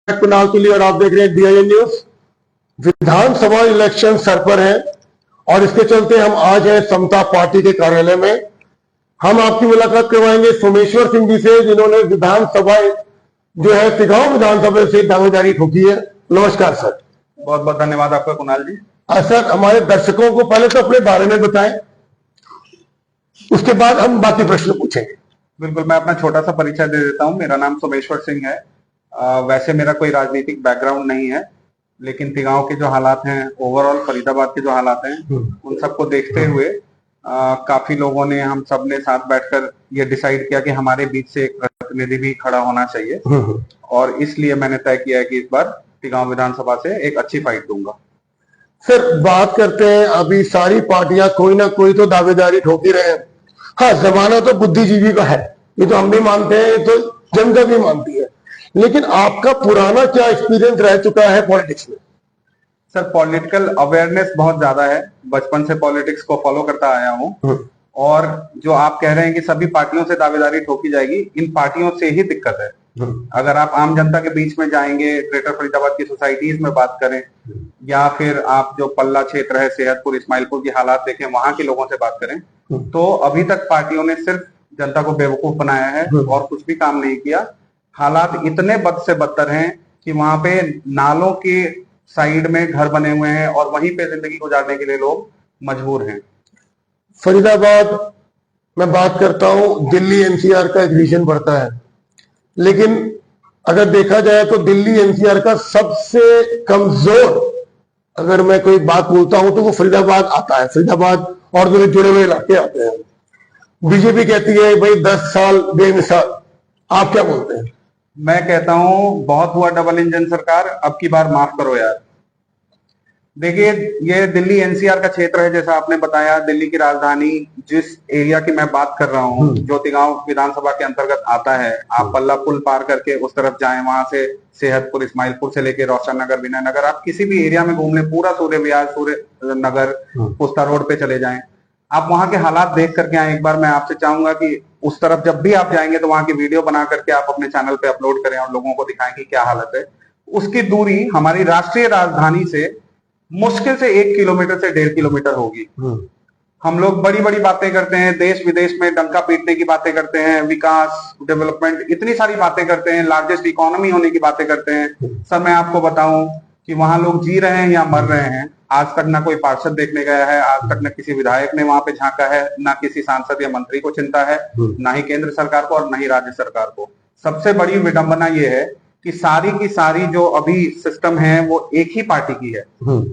कुणाल तुली और आप देख रहे हैं DIN न्यूज। विधानसभा इलेक्शन सर पर है और इसके चलते हम आज हैं समता पार्टी के कार्यालय में। हम आपकी मुलाकात करवाएंगे सोमेश्वर सिंह जी से, जिन्होंने विधानसभा जो है तिगांव विधानसभा से दावेदारी ठोकी है। नमस्कार सर। बहुत बहुत धन्यवाद आपका कुणाल जी। सर, हमारे दर्शकों को पहले तो अपने बारे में बताएं, उसके बाद हम बाकी प्रश्न पूछेंगे। बिल्कुल, मैं अपना छोटा सा परिचय दे देता हूँ। मेरा नाम सोमेश्वर सिंह है। वैसे मेरा कोई राजनीतिक बैकग्राउंड नहीं है, लेकिन तिगांव के जो हालात हैं, ओवरऑल फरीदाबाद के जो हालात हैं, उन सबको देखते हुए काफी लोगों ने, हम सब ने साथ बैठकर ये डिसाइड किया कि हमारे बीच से एक प्रतिनिधि भी खड़ा होना चाहिए, और इसलिए मैंने तय किया है कि इस बार तिगांव विधानसभा से एक अच्छी फाइट दूंगा। सर, बात करते हैं, अभी सारी पार्टियां कोई ना कोई तो दावेदारी ठोक ही रहे हैं। हाँ, जमाना तो बुद्धिजीवी का है, ये तो हम भी मानते हैं, ये तो जनता भी मानती है, लेकिन आपका पुराना क्या एक्सपीरियंस रह चुका है पॉलिटिक्स में? सर, पॉलिटिकल अवेयरनेस बहुत ज्यादा है। बचपन से पॉलिटिक्स को फॉलो करता आया हूँ, और जो आप कह रहे हैं कि सभी पार्टियों से दावेदारी ठोकी जाएगी, इन पार्टियों से ही दिक्कत है। अगर आप आम जनता के बीच में जाएंगे, ग्रेटर फरीदाबाद की सोसाइटीज में बात करें, या फिर आप जो पल्ला क्षेत्र है, सेहतपुर, इस्माइलपुर की हालात देखें, वहां के लोगों से बात करें, तो अभी तक पार्टियों ने सिर्फ जनता को बेवकूफ बनाया है और कुछ भी काम नहीं किया। हालात इतने बद से बदतर हैं कि वहां पे नालों के साइड में घर बने हुए हैं और वहीं पे जिंदगी गुजारने के लिए लोग मजबूर हैं। फरीदाबाद मैं बात करता हूं, दिल्ली NCR का एक रीजन पड़ता है, लेकिन अगर देखा जाए तो दिल्ली NCR का सबसे कमजोर, अगर मैं कोई बात बोलता हूं तो वो फरीदाबाद आता है। फरीदाबाद और जो जुड़े हुए इलाके आते हैं। बीजेपी कहती है भाई 10 साल बेमिसाल, आप क्या बोलते हैं? मैं कहता हूं बहुत हुआ डबल इंजन सरकार, अब की बार माफ करो यार। देखिए, ये दिल्ली NCR का क्षेत्र है, जैसा आपने बताया, दिल्ली की राजधानी जिस एरिया की मैं बात कर रहा हूँ, जो तिगांव विधानसभा के अंतर्गत आता है, आप पल्ला पुल पार करके उस तरफ जाएं, वहां से सेहतपुर, इस्माइलपुर से लेके रोशन नगर, विनय नगर, आप किसी भी एरिया में घूम लें, पूरा सूर्य विहार, सूर्य नगर, पुस्ता रोड पे चले जाएं, आप वहां के हालात देख करके आए। एक बार मैं आपसे चाहूंगा कि उस तरफ जब भी आप जाएंगे तो वहां की वीडियो बना करके आप अपने चैनल पे अपलोड करें और लोगों को दिखाएं कि क्या हालत है। उसकी दूरी हमारी राष्ट्रीय राजधानी से मुश्किल से 1 किलोमीटर से 1.5 किलोमीटर होगी। हम लोग बड़ी बड़ी बातें करते हैं, देश विदेश में डंका पीटने की बातें करते हैं, विकास, डेवलपमेंट, इतनी सारी बातें करते हैं, लार्जेस्ट इकोनॉमी होने की बातें करते हैं। सर, मैं आपको बताऊं कि वहां लोग जी रहे हैं या मर रहे हैं। आज तक ना कोई पार्षद देखने गया है, आज तक न किसी विधायक ने वहां पे झांका है, ना किसी सांसद या मंत्री को चिंता है, ना ही केंद्र सरकार को और ना ही राज्य सरकार को। सबसे बड़ी विडंबना ये है कि सारी की सारी जो अभी सिस्टम है वो एक ही पार्टी की है।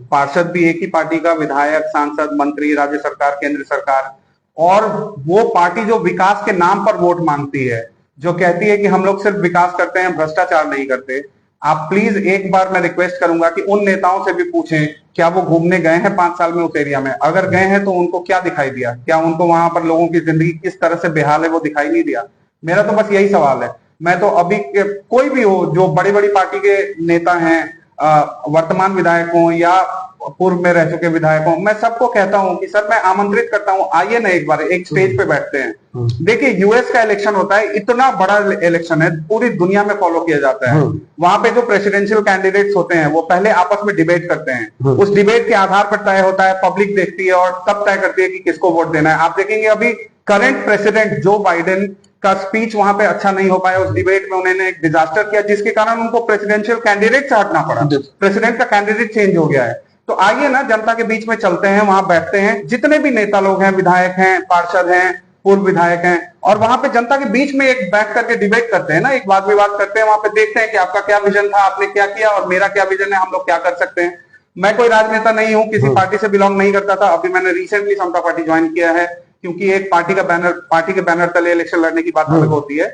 पार्षद भी एक ही पार्टी का, विधायक, सांसद, मंत्री, राज्य सरकार, केंद्र सरकार, और वो पार्टी जो विकास के नाम पर वोट मांगती है, जो कहती है कि हम लोग सिर्फ विकास करते हैं, भ्रष्टाचार नहीं करते। आप प्लीज एक बार मैं रिक्वेस्ट करूंगा कि उन नेताओं से भी पूछें, क्या वो घूमने गए हैं 5 साल में उस एरिया में? अगर गए हैं तो उनको क्या दिखाई दिया? क्या उनको वहां पर लोगों की जिंदगी किस तरह से बेहाल है वो दिखाई नहीं दिया? मेरा तो बस यही सवाल है। मैं तो अभी कोई भी हो, जो बड़ी बड़ी पार्टी के नेता हैं, वर्तमान विधायक हों या पूर्व में रह चुके विधायक हों, मैं सबको कहता हूं कि सर, मैं आमंत्रित करता हूं, आइए ना एक बार एक स्टेज पे बैठते हैं। देखिए, US का इलेक्शन होता है, इतना बड़ा इलेक्शन है, पूरी दुनिया में फॉलो किया जाता है। वहां पे जो प्रेसिडेंशियल कैंडिडेट्स होते हैं वो पहले आपस में डिबेट करते हैं, उस डिबेट के आधार पर तय होता है, पब्लिक देखती है और तब तय करती है कि किसको वोट देना है। आप देखेंगे अभी करंट प्रेसिडेंट जो बाइडेन का स्पीच वहां पे अच्छा नहीं हो पाया, उस डिबेट में उन्होंने एक डिजास्टर किया, जिसके कारण उनको प्रेसिडेंशियल कैंडिडेट से हटना पड़ा, प्रेसिडेंट का कैंडिडेट चेंज हो गया है। तो आइए ना, जनता के बीच में चलते हैं, वहां बैठते हैं, जितने भी नेता लोग हैं, विधायक हैं, पार्षद हैं, पूर्व विधायक हैं, और वहां पे जनता के बीच में एक बैठ करके डिबेट करते हैं ना, एक वाद विवाद करते हैं, वहां पे देखते हैं कि आपका क्या विजन था, आपने क्या किया, और मेरा क्या विजन है, हम लोग क्या कर सकते हैं। मैं कोई राजनेता नहीं हूं, किसी पार्टी से बिलोंग नहीं करता था, अभी मैंने रिसेंटली समता पार्टी ज्वाइन किया है, क्योंकि एक पार्टी के बैनर तले इलेक्शन लड़ने की बात अलग होती है।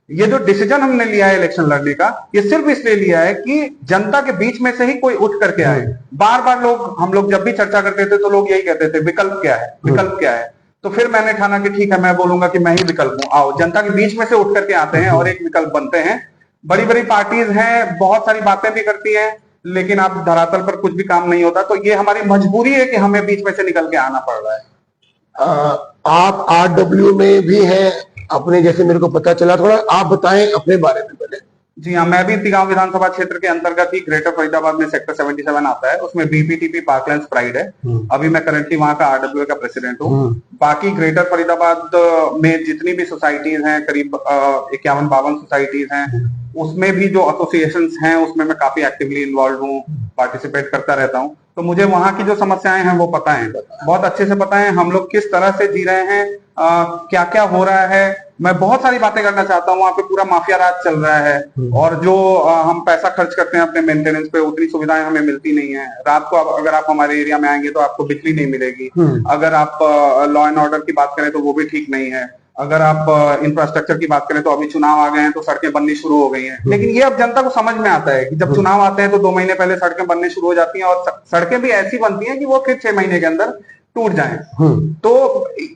ये जो डिसीजन हमने लिया है इलेक्शन लड़ने का, ये सिर्फ इसलिए लिया है कि जनता के बीच में से ही कोई उठ करके आए। बार बार हम लोग जब भी चर्चा करते थे तो लोग यही कहते थे, विकल्प क्या है, विकल्प क्या है। तो फिर मैंने ठाना कि ठीक है, मैं बोलूंगा कि मैं ही विकल्प हूं। आओ, जनता के बीच में से उठ करके आते हैं और एक विकल्प बनते हैं। बड़ी बड़ी पार्टीज हैं, बहुत सारी बातें भी करती हैं, लेकिन आप धरातल पर कुछ भी काम नहीं होता। तो ये हमारी मजबूरी है कि हमें बीच में से निकल के आना पड़ रहा है। आप RW में भी हैं अपने, जैसे मेरे को पता चला। थोड़ा आप बताएं अपने बारे में पहले। जी हाँ, मैं भी तिगांव विधानसभा क्षेत्र के अंतर्गत ही ग्रेटर फरीदाबाद में सेक्टर 77 आता है, उसमें बीपीटीपी पार्कलैंड्स प्राइड है। अभी मैं करंटली वहां का आरडब्ल्यू का प्रेसिडेंट हूँ। बाकी ग्रेटर फरीदाबाद में जितनी भी सोसाइटीज हैं, करीब 51-52 सोसाइटीज हैं, उसमें भी जो एसोसिएशंस हैं उसमें मैं काफी एक्टिवली इन्वॉल्व हूँ, पार्टिसिपेट करता रहता हूँ। तो मुझे वहां की जो समस्याएं हैं वो पता है, बहुत अच्छे से पता है, हम लोग किस तरह से जी रहे हैं, क्या क्या हो रहा है। मैं बहुत सारी बातें करना चाहता हूँ, वहाँ पे पूरा माफिया राज चल रहा है, और जो हम पैसा खर्च करते हैं अपने मेंटेनेंस पे, उतनी सुविधाएं हमें मिलती नहीं है। रात को अगर आप हमारे एरिया में आएंगे तो आपको बिजली नहीं मिलेगी। अगर आप लॉ एंड ऑर्डर की बात करें तो वो भी ठीक नहीं है। अगर आप इंफ्रास्ट्रक्चर की बात करें तो अभी चुनाव आ गए हैं तो सड़कें बननी शुरू हो गई हैं। लेकिन ये अब जनता को समझ में आता है कि जब चुनाव आते हैं तो 2 महीने पहले सड़कें बनने शुरू हो जाती हैं, और सड़कें भी ऐसी बनती हैं कि वो फिर 6 महीने के अंदर टूट जाएं। तो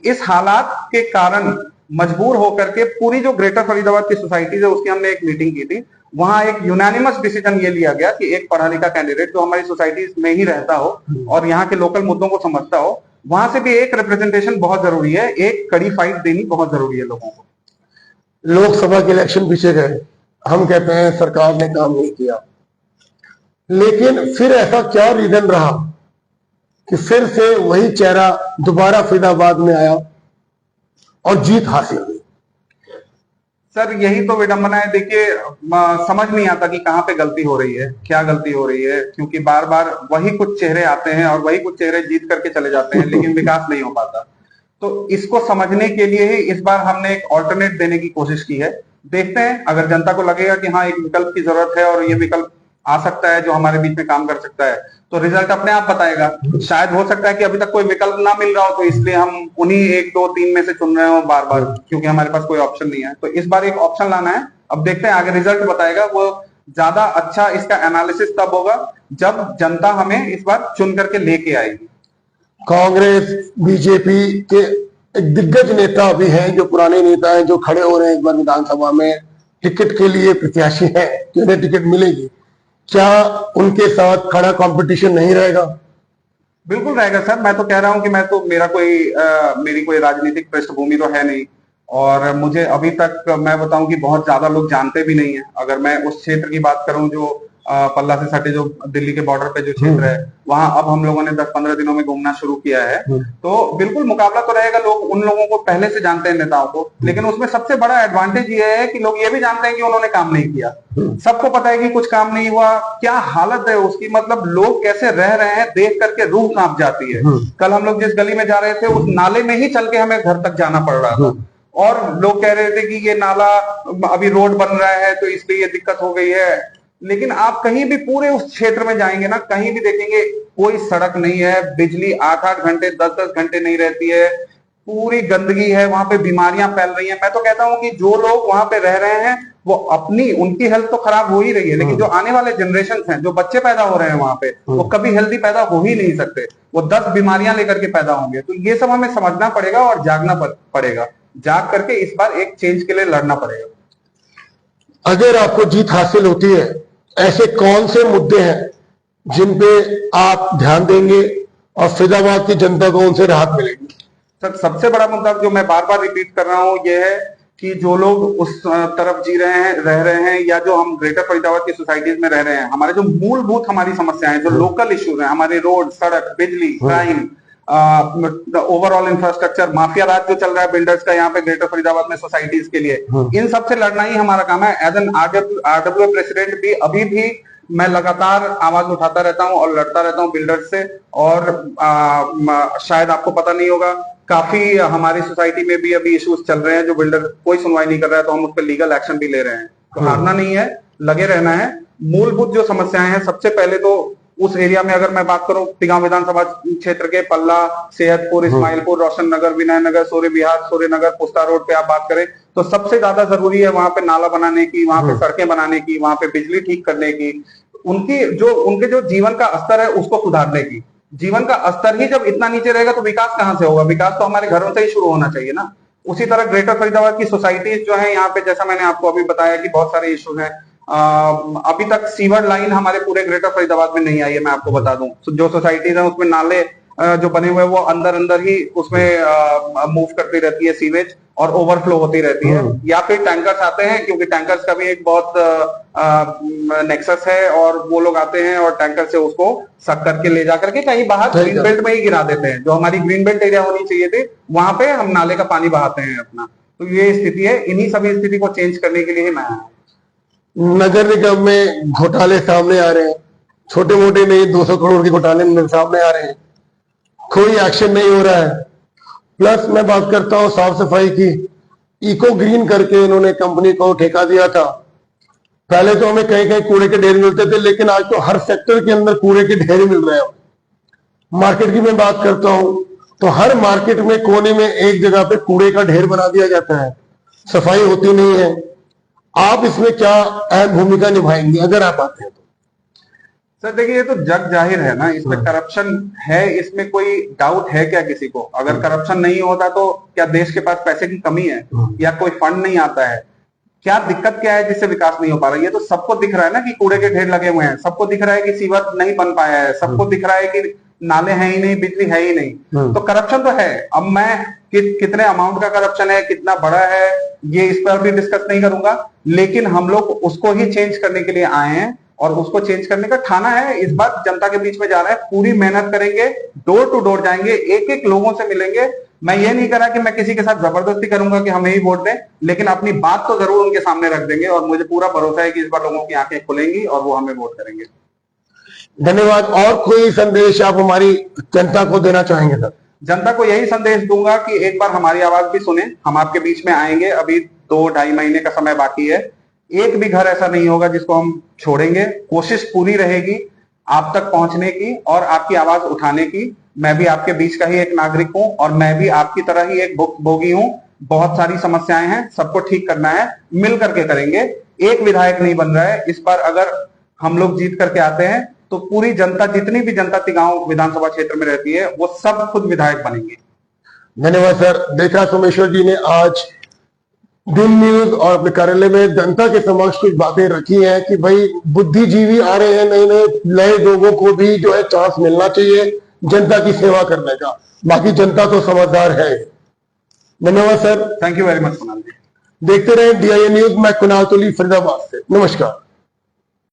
इस हालात के कारण मजबूर होकर के पूरी जो ग्रेटर फरीदाबाद की सोसाइटीज है उसकी हमने एक मीटिंग की थी। वहां एक यूनानिमस डिसीजन ये लिया गया कि एक पढ़ा लिखा कैंडिडेट जो हमारी सोसाइटीज में ही रहता हो और यहाँ के लोकल मुद्दों को समझता हो, वहां से भी एक रिप्रेजेंटेशन बहुत जरूरी है, एक कड़ी फाइट देनी बहुत जरूरी है लोगों को। लोकसभा के इलेक्शन पीछे गए, हम कहते हैं सरकार ने काम नहीं किया, लेकिन फिर ऐसा क्या रीजन रहा कि फिर से वही चेहरा दोबारा फरीदाबाद में आया और जीत हासिल हुई? सर यही तो विडंबना है। देखिए, समझ नहीं आता कि कहाँ पे गलती हो रही है, क्या गलती हो रही है, क्योंकि बार बार वही कुछ चेहरे आते हैं और वही कुछ चेहरे जीत करके चले जाते हैं, लेकिन विकास नहीं हो पाता। तो इसको समझने के लिए ही इस बार हमने एक ऑल्टरनेट देने की कोशिश की है। देखते हैं, अगर जनता को लगेगा कि हाँ एक विकल्प की जरूरत है और ये विकल्प आ सकता है जो हमारे बीच में काम कर सकता है, तो रिजल्ट अपने आप बताएगा। शायद हो सकता है कि अभी तक कोई विकल्प ना मिल रहा हो, तो इसलिए हम उन्हीं 1, 2, 3 में से चुन रहे हो बार बार, क्योंकि हमारे पास कोई ऑप्शन नहीं है। तो इस बार एक ऑप्शन लाना है। अब देखते हैं, आगे रिजल्ट बताएगा। वो ज्यादा अच्छा इसका एनालिसिस तब होगा जब जनता हमें इस बार चुन करके लेके आएगी। कांग्रेस बीजेपी के एक दिग्गज नेता भी हैं, जो पुराने नेता हैं, जो खड़े हो रहे हैं इस बार विधानसभा में टिकट के लिए, प्रत्याशी हैं कि उन्हें टिकट मिलेगी। क्या उनके साथ खड़ा कंपटीशन नहीं रहेगा? बिल्कुल रहेगा सर। मैं तो कह रहा हूं कि मेरी कोई राजनीतिक पृष्ठभूमि तो है नहीं, और मुझे अभी तक मैं बताऊं कि बहुत ज्यादा लोग जानते भी नहीं है। अगर मैं उस क्षेत्र की बात करूं जो पल्ला से सटे, जो दिल्ली के बॉर्डर पे जो क्षेत्र है, वहां अब हम लोगों ने 10-15 दिनों में घूमना शुरू किया है। तो बिल्कुल मुकाबला तो रहेगा। लोग उन लोगों को पहले से जानते हैं, नेताओं को, लेकिन उसमें सबसे बड़ा एडवांटेज ये है कि लोग ये भी जानते हैं कि उन्होंने काम नहीं किया। सबको पता है कि कुछ काम नहीं हुआ, क्या हालत है उसकी, मतलब लोग कैसे रह रहे हैं, देख करके रूह कांप जाती है। कल हम लोग जिस गली में जा रहे थे, उस नाले में ही चल के हमें घर तक जाना पड़ रहा था, और लोग कह रहे थे कि ये नाला अभी रोड बन रहा है तो इसलिए ये दिक्कत हो गई है। लेकिन आप कहीं भी पूरे उस क्षेत्र में जाएंगे ना, कहीं भी देखेंगे कोई सड़क नहीं है, बिजली 8-8 घंटे 10-10 घंटे नहीं रहती है, पूरी गंदगी है, वहां पे बीमारियां फैल रही हैं। मैं तो कहता हूं कि जो लोग वहां पे रह रहे हैं वो उनकी हेल्थ तो खराब हो ही रही है, लेकिन जो आने वाले जनरेशन हैं, जो बच्चे पैदा हो रहे हैं वहां पे, वो कभी हेल्दी पैदा हो ही नहीं सकते, वो 10 बीमारियां लेकर के पैदा होंगे। तो ये सब हमें समझना पड़ेगा और जागना पड़ेगा। जाग करके इस बार एक चेंज के लिए लड़ना पड़ेगा। अगर आपको जीत हासिल होती है, ऐसे कौन से मुद्दे हैं जिन पे आप ध्यान देंगे और फरीदाबाद की जनता को उनसे राहत मिलेगी? सर सबसे बड़ा मुद्दा जो मैं बार बार रिपीट कर रहा हूं ये है कि जो लोग उस तरफ जी रहे हैं, रह रहे हैं, या जो हम ग्रेटर फरीदाबाद की सोसाइटीज में रह रहे हैं, हमारे जो मूलभूत हमारी समस्याएं, जो लोकल इश्यूज हैं, हमारे रोड, सड़क, बिजली, क्राइम, ओवरऑल इंफ्रास्ट्रक्चर, माफिया राज जो चल रहा है बिल्डर्स का यहाँ पे ग्रेटर फरीदाबाद में सोसाइटीज के लिए, इन सब से लड़ना ही हमारा काम है। एज एन आरडब्ल्यू प्रेसिडेंट भी अभी भी मैं लगातार आवाज उठाता रहता हूं और लड़ता रहता हूं बिल्डर्स से। और शायद आपको पता नहीं होगा, काफी हमारी सोसाइटी में भी अभी इश्यूज चल रहे हैं जो बिल्डर कोई सुनवाई नहीं कर रहा है, तो हम उस पर लीगल एक्शन भी ले रहे हैं। तो हारना नहीं है, लगे रहना है। मूलभूत जो समस्याएं हैं, सबसे पहले तो उस एरिया में अगर मैं बात करूं, तिगांव विधानसभा क्षेत्र के पल्ला, सेहतपुर, इस्माइलपुर, रोशन नगर, विनय नगर, सूर्य विहार, सूर्य नगर, पुस्ता रोड पे आप बात करें तो सबसे ज्यादा जरूरी है वहां पे नाला बनाने की, वहां पे सड़कें बनाने की, वहां पे बिजली ठीक करने की, उनके जो जीवन का स्तर है उसको सुधारने की। जीवन का स्तर ही जब इतना नीचे रहेगा तो विकास कहां से होगा? विकास तो हमारे घरों से ही शुरू होना चाहिए ना। उसी तरह ग्रेटर फरीदाबाद की सोसाइटीज जो है यहाँ पे, जैसा मैंने आपको अभी बताया कि बहुत सारे इश्यूज हैं। अभी तक सीवर लाइन हमारे पूरे ग्रेटर फरीदाबाद में नहीं आई है, मैं आपको बता दूं। जो सोसाइटीज हैं उसमें नाले जो बने हुए हैं वो अंदर अंदर ही उसमें मूव करती रहती है सीवेज और ओवरफ्लो होती रहती है, या फिर टैंकर्स आते हैं, क्योंकि टैंकर्स का भी एक बहुत नेक्सस है और वो लोग आते हैं और टैंकर से उसको सक करके ले जा करके कहीं बाहर ग्रीन बेल्ट में ही गिरा देते हैं। जो हमारी ग्रीन बेल्ट एरिया होनी चाहिए थी वहां पे हम नाले का पानी बहाते हैं अपना। तो ये स्थिति है, इन्हीं सभी स्थिति को चेंज करने के लिए ही मैं आया हूं। नगर निगम में घोटाले सामने आ रहे हैं, छोटे मोटे नहीं, 200 करोड़ के घोटाले सामने आ रहे हैं, कोई एक्शन नहीं हो रहा है। प्लस मैं बात करता हूं साफ सफाई की, इको ग्रीन करके इन्होंने कंपनी को ठेका दिया था। पहले तो हमें कहीं कहीं कूड़े के ढेर मिलते थे, लेकिन आज तो हर सेक्टर के अंदर कूड़े के ढेर मिल रहे हैं। मार्केट की मैं बात करता हूं तो हर मार्केट में कोने में एक जगह पे कूड़े का ढेर बना दिया जाता है, सफाई होती नहीं है। आप इसमें क्या अहम भूमिका निभाएंगे अगर आप आते हैं तो? सर देखिए, ये तो जग जाहिर है ना, इसमें करप्शन है, इसमें कोई डाउट है क्या किसी को? अगर करप्शन नहीं होता तो क्या देश के पास पैसे की कमी है या कोई फंड नहीं आता है? क्या दिक्कत क्या है जिससे विकास नहीं हो पा रहा है? ये तो सबको दिख रहा है ना कि कूड़े के ढेर लगे हुए हैं, सबको दिख रहा है कि सीवर नहीं बन पाया है, सबको दिख रहा है कि नाले हैं ही नहीं, बिजली है ही नहीं। तो करप्शन तो है। अब मैं कितने अमाउंट का करप्शन है, कितना बड़ा है, ये इस पर भी डिस्कस नहीं करूंगा, लेकिन हम लोग उसको ही चेंज करने के लिए आए हैं और उसको चेंज करने का ठाना है। इस बार जनता के बीच में जा रहे हैं, पूरी मेहनत करेंगे, डोर टू डोर जाएंगे, एक एक लोगों से मिलेंगे। मैं ये नहीं करा कि मैं किसी के साथ जबरदस्ती करूंगा कि हमें ही वोट दें, लेकिन अपनी बात तो जरूर उनके सामने रख देंगे और मुझे पूरा भरोसा है कि इस बार लोगों की आंखें खुलेंगी और वो हमें वोट करेंगे। धन्यवाद। और कोई संदेश आप हमारी जनता को देना चाहेंगे सर? जनता को यही संदेश दूंगा कि एक बार हमारी आवाज भी सुने। हम आपके बीच में आएंगे, अभी 2-2.5 महीने का समय बाकी है। एक भी घर ऐसा नहीं होगा जिसको हम छोड़ेंगे। कोशिश पूरी रहेगी आप तक पहुंचने की और आपकी आवाज उठाने की। मैं भी आपके बीच का ही एक नागरिक हूं और मैं भी आपकी तरह ही एक भोगी हूं। बहुत सारी समस्याएं हैं, सबको ठीक करना है, मिल करके करेंगे। एक विधायक नहीं बन रहा है। इस बार अगर हम लोग जीत करके आते हैं तो पूरी जनता, जितनी भी जनता तिगांव विधानसभा क्षेत्र में रहती है, वो सब खुद विधायक बनेंगे। धन्यवाद सर। देखा सोमेश्वर जी ने आज दिन न्यूज और अपने कार्यालय में जनता के समक्ष कुछ बातें रखी हैं कि भाई बुद्धिजीवी आ रहे हैं, नए लोगों को भी जो है चांस मिलना चाहिए जनता की सेवा करने का। बाकी जनता तो समझदार है। धन्यवाद sir. Thank you very much Kunal ji. देखते रहे DIA न्यूज। मैं कुणाल तुली, फरीदाबाद से। नमस्कार।